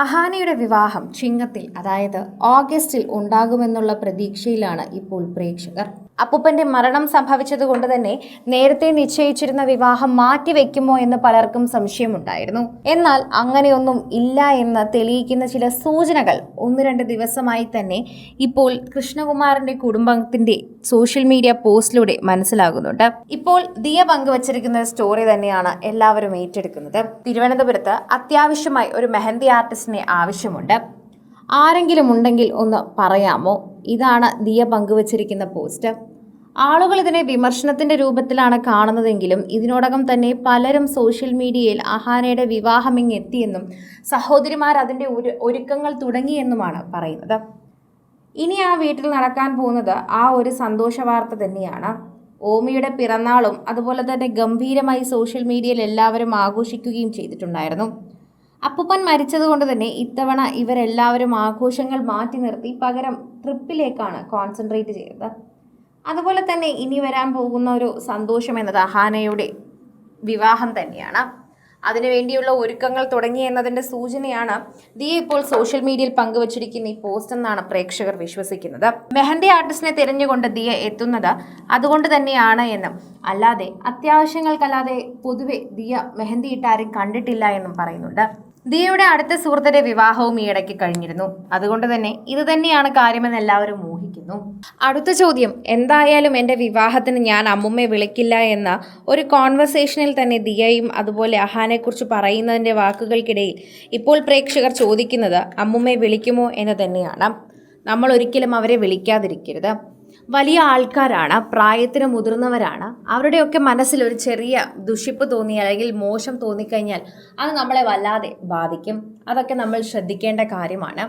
അഹാനയുടെ വിവാഹം ചിങ്ങത്തിൽ അതായത് ഓഗസ്റ്റിൽ ഉണ്ടാകുമെന്നുള്ള പ്രതീക്ഷയിലാണ് ഇപ്പോൾ പ്രേക്ഷകർ. അപ്പൂപ്പന്റെ മരണം സംഭവിച്ചതുകൊണ്ട് തന്നെ നേരത്തെ നിശ്ചയിച്ചിരുന്ന വിവാഹം മാറ്റിവെക്കുമോ എന്ന് പലർക്കും സംശയമുണ്ടായിരുന്നു. എന്നാൽ അങ്ങനെയൊന്നും ഇല്ല എന്ന് തെളിയിക്കുന്ന ചില സൂചനകൾ 1-2 ദിവസമായി തന്നെ ഇപ്പോൾ കൃഷ്ണകുമാറിന്റെ കുടുംബത്തിന്റെ സോഷ്യൽ മീഡിയ പോസ്റ്റിലൂടെ മനസ്സിലാകുന്നുണ്ട്. ഇപ്പോൾ ദിയ പങ്കുവച്ചിരിക്കുന്ന സ്റ്റോറി തന്നെയാണ് എല്ലാവരും ഏറ്റെടുക്കുന്നത്. തിരുവനന്തപുരത്ത് അത്യാവശ്യമായി ഒരു മെഹന്തി ആർട്ടിസ്റ്റിനെ ആവശ്യമുണ്ട്. ആരെങ്കിലും ഉണ്ടെങ്കിൽ ഒന്ന് പറയാമോ? ഇതാണ് ദിയ പങ്കുവച്ചിരിക്കുന്ന പോസ്റ്റ്. ആളുകൾ ഇതിനെ വിമർശനത്തിന്റെ രൂപത്തിലാണ് കാണുന്നതെങ്കിലും ഇതിനോടകം തന്നെ പലരും സോഷ്യൽ മീഡിയയിൽ അഹാനയുടെ വിവാഹമിങ്ങെത്തിയെന്നും സഹോദരിമാർ അതിന്റെ ഒരുക്കങ്ങൾ തുടങ്ങിയെന്നുമാണ് പറയുന്നത്. ഇനി ആ വീട്ടിൽ നടക്കാൻ പോകുന്നത് ആ ഒരു സന്തോഷ വാർത്ത തന്നെയാണ്. ഓമിയുടെ പിറന്നാളും അതുപോലെ തന്നെ ഗംഭീരമായി സോഷ്യൽ മീഡിയയിൽ എല്ലാവരും ആഘോഷിക്കുകയും ചെയ്തിട്ടുണ്ടായിരുന്നു. അപ്പൂപ്പൻ മരിച്ചതുകൊണ്ട് തന്നെ ഇത്തവണ ഇവരെല്ലാവരും ആഘോഷങ്ങൾ മാറ്റി നിർത്തി പകരം ട്രിപ്പിലേക്കാണ് കോൺസെൻട്രേറ്റ് ചെയ്തത്. അതുപോലെ തന്നെ ഇനി വരാൻ പോകുന്ന ഒരു സന്തോഷം എന്നത് അഹാനയുടെ വിവാഹം തന്നെയാണ്. അതിനുവേണ്ടിയുള്ള ഒരുക്കങ്ങൾ തുടങ്ങി എന്നതിൻ്റെ സൂചനയാണ് ദിയ ഇപ്പോൾ സോഷ്യൽ മീഡിയയിൽ പങ്കുവച്ചിരിക്കുന്ന ഈ പോസ്റ്റ് എന്നാണ് പ്രേക്ഷകർ വിശ്വസിക്കുന്നത്. മെഹന്തി ആർട്ടിസ്റ്റിനെ തിരഞ്ഞുകൊണ്ട് ദിയ എത്തുന്നത് അതുകൊണ്ട് തന്നെയാണ് എന്നും അല്ലാതെ അത്യാവശ്യങ്ങൾക്കല്ലാതെ പൊതുവെ ദിയ മെഹന്തി ഇട്ടാരും കണ്ടിട്ടില്ല എന്നും പറയുന്നുണ്ട്. ദിയയുടെ അടുത്ത സുഹൃത്തിന്റെ വിവാഹവും ഈയിടയ്ക്ക് കഴിഞ്ഞിരുന്നു. അതുകൊണ്ട് തന്നെ ഇത് തന്നെയാണ് കാര്യമെന്ന് എല്ലാവരും ഊഹിക്കുന്നു. അടുത്ത ചോദ്യം, എന്തായാലും എൻ്റെ വിവാഹത്തിന് ഞാൻ അമ്മുമ്മയെ വിളിക്കില്ല എന്ന ഒരു കോൺവെർസേഷനിൽ തന്നെ ദിയയും അതുപോലെ അഹാനെക്കുറിച്ച് പറയുന്നതിൻ്റെ വാക്കുകൾക്കിടയിൽ ഇപ്പോൾ പ്രേക്ഷകർ ചോദിക്കുന്നത് അമ്മുമ്മയെ വിളിക്കുമോ എന്ന് തന്നെയാണ്. നമ്മൾ ഒരിക്കലും അവരെ വിളിക്കാതിരിക്കരുത്. വലിയ ആൾക്കാരാണ്, പ്രായത്തിന് മുതിർന്നവരാണ്. അവരുടെയൊക്കെ മനസ്സിൽ ഒരു ചെറിയ ദുഷിപ്പ് തോന്നി അല്ലെങ്കിൽ മോശം തോന്നിക്കഴിഞ്ഞാൽ അത് നമ്മളെ വല്ലാതെ ബാധിക്കും. അതൊക്കെ നമ്മൾ ശ്രദ്ധിക്കേണ്ട കാര്യമാണ്.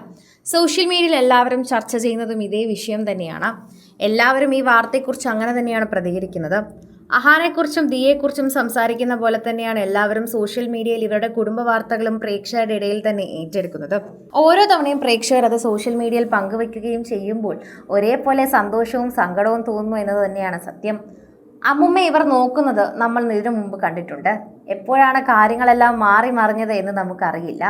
സോഷ്യൽ മീഡിയയിൽ എല്ലാവരും ചർച്ച ചെയ്യുന്നതും ഇതേ വിഷയം തന്നെയാണ്. എല്ലാവരും ഈ വാർത്തയെക്കുറിച്ച് അങ്ങനെ തന്നെയാണ് പ്രതികരിക്കുന്നത്. അഹാനെക്കുറിച്ചും ദിയയെക്കുറിച്ചും സംസാരിക്കുന്ന പോലെ തന്നെയാണ് എല്ലാവരും സോഷ്യൽ മീഡിയയിൽ ഇവരുടെ കുടുംബ വാർത്തകളും പ്രേക്ഷകരുടെ ഇടയിൽ തന്നെ ഏറ്റെടുക്കുന്നത്. ഓരോ തവണയും പ്രേക്ഷകർ അത് സോഷ്യൽ മീഡിയയിൽ പങ്കുവയ്ക്കുകയും ചെയ്യുമ്പോൾ ഒരേപോലെ സന്തോഷവും സങ്കടവും തോന്നുന്നു എന്നത് തന്നെയാണ് സത്യം. അമ്മുമ്മ ഇവർ നോക്കുന്നത് നമ്മൾ ഇതിനു മുമ്പ് കണ്ടിട്ടുണ്ട്. എപ്പോഴാണ് കാര്യങ്ങളെല്ലാം മാറി മറിഞ്ഞത് എന്ന് നമുക്കറിയില്ല.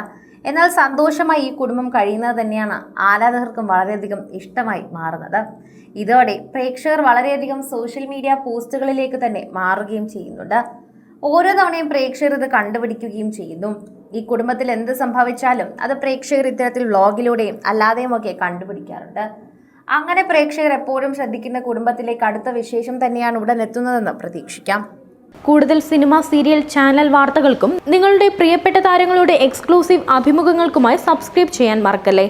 എന്നാൽ സന്തോഷമായി ഈ കുടുംബം കഴിയുന്നത് തന്നെയാണ് ആരാധകർക്കും വളരെയധികം ഇഷ്ടമായി മാറുന്നത്. ഇതോടെ പ്രേക്ഷകർ വളരെയധികം സോഷ്യൽ മീഡിയ പോസ്റ്റുകളിലേക്ക് തന്നെ മാറുകയും ചെയ്യുന്നുണ്ട്. ഓരോ തവണയും പ്രേക്ഷകർ ഇത് കണ്ടുപിടിക്കുകയും ചെയ്യുന്നു. ഈ കുടുംബത്തിൽ എന്ത് സംഭവിച്ചാലും അത് പ്രേക്ഷകർ ഇത്തരത്തിൽ വ്ളോഗിലൂടെയും അല്ലാതെയും ഒക്കെ കണ്ടുപിടിക്കാറുണ്ട്. അങ്ങനെ പ്രേക്ഷകർ എപ്പോഴും ശ്രദ്ധിക്കുന്ന കുടുംബത്തിലേക്ക് അടുത്ത വിശേഷം തന്നെയാണ് ഉടൻ എത്തുന്നതെന്ന് പ്രതീക്ഷിക്കാം. കൂടുതൽ സിനിമ, സീരിയൽ, ചാനൽ വാർത്തകൾക്കും നിങ്ങളുടെ പ്രിയപ്പെട്ട താരങ്ങളുടെ എക്സ്ക്ലൂസീവ് അഭിമുഖങ്ങൾക്കുമായി സബ്സ്ക്രൈബ് ചെയ്യാൻ മറക്കല്ലേ.